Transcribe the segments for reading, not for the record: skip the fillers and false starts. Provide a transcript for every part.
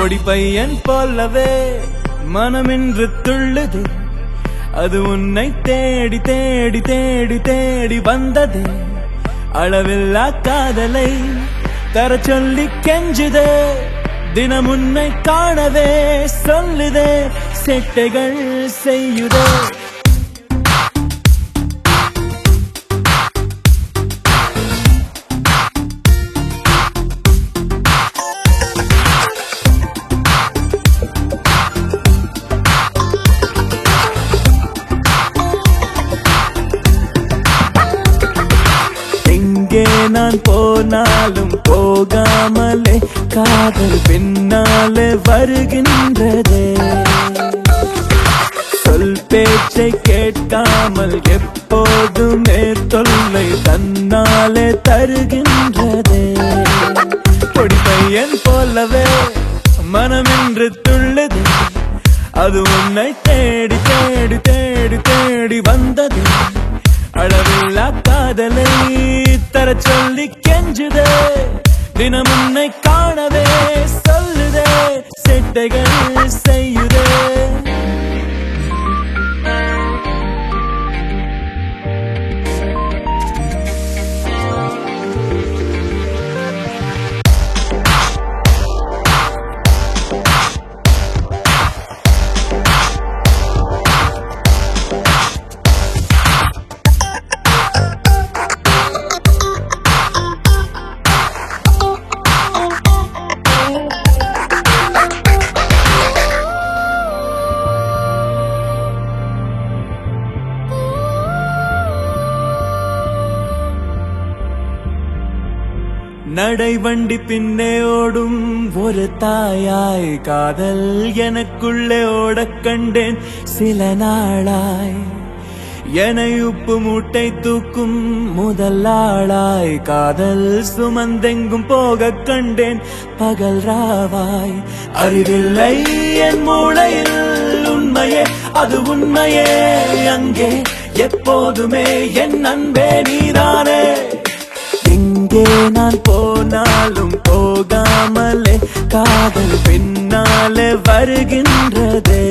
பொடி பையன் போலவே மனமின்று துள்ளுதே, அது உன்னை தேடி தேடி தேடி தேடி வந்ததே. அளவில்லா காதலை தர சொல்லி கெஞ்சுதே, தினம் உன்னை காணவே சொல்லுதே, செட்டைகள் செய்யுதே. நான் போனாலும் போகாமலே காதல் பின்னாலே வருகின்றதே. சொல் பேச்சை கேட்காமல் எப்போதுமே தொல்லை தன்னாலே தருகின்றதே. பொடி பையன் போலவே மனமின்று துள்ளுதே, அது உன்னை தேடி தேடி தேடி தேடி வந்ததே. அளவில்லா காதலை தர சொல்லி கெஞ்சுதே, தினம் உன்னை காணவே சொல்லுதே, செட்டைகள் செய்யுதே. நடை வண்டி பின்னே ஓடும் ஒரு தாயாய் காதல் எனக்குள்ளே ஓடக் கண்டேன் சில நாளாய். என்னை உப்பு மூட்டை தூக்கும் முதல் ஆளாய் காதல் சுமந்தெங்கும் போகக் கண்டேன் பகல் ராவாய். அறிவில்லை என் மூளையில் உண்மையே, அது உண்மையே அங்கே எப்போதுமே என் அன்பே நீதானே. எங்கே நான் போனாலும் போகாமலே காதல் பின்னாலே வருகின்றதே.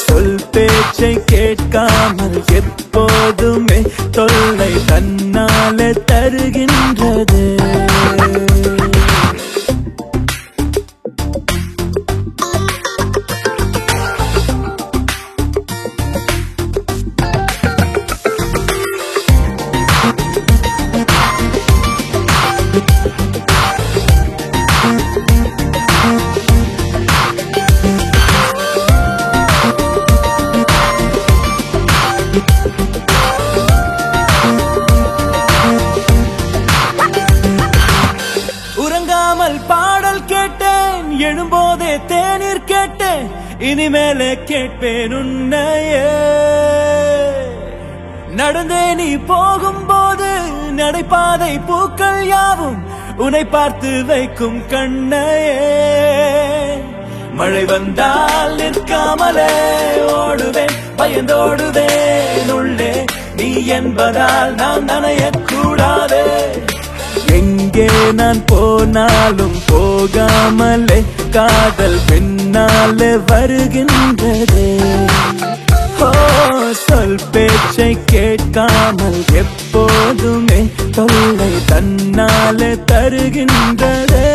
சொல் பேச்சை கேட்காமல் எப்போதுமே தொல்லை தன்னாலே தருகின்றதே. உறங்காமல் பாடல் கேட்டேன், எழும்போதே தேநீர் கேட்டேன், இனிமேலே கேட்பேன் உன்னையே. நடந்தே நீ போகும்போது நடைபாதை பூக்கள் யாவும் உன்னை பார்த்து வைக்கும் கண்ணையே. மழை வந்தால் நிற்காமலே ஓடுவேன், பயந்தோடுவேன் உள்ளே, நீ என்பதால் நான் நனையக்கூடாதே. எங்கே நான் போனாலும் போகாமலே காதல் பின்னாலே வருகின்றதே. சொல் பேச்சை கேட்காமல் எப்போதுமே தொல்லை தன்னாலே தருகின்றதே.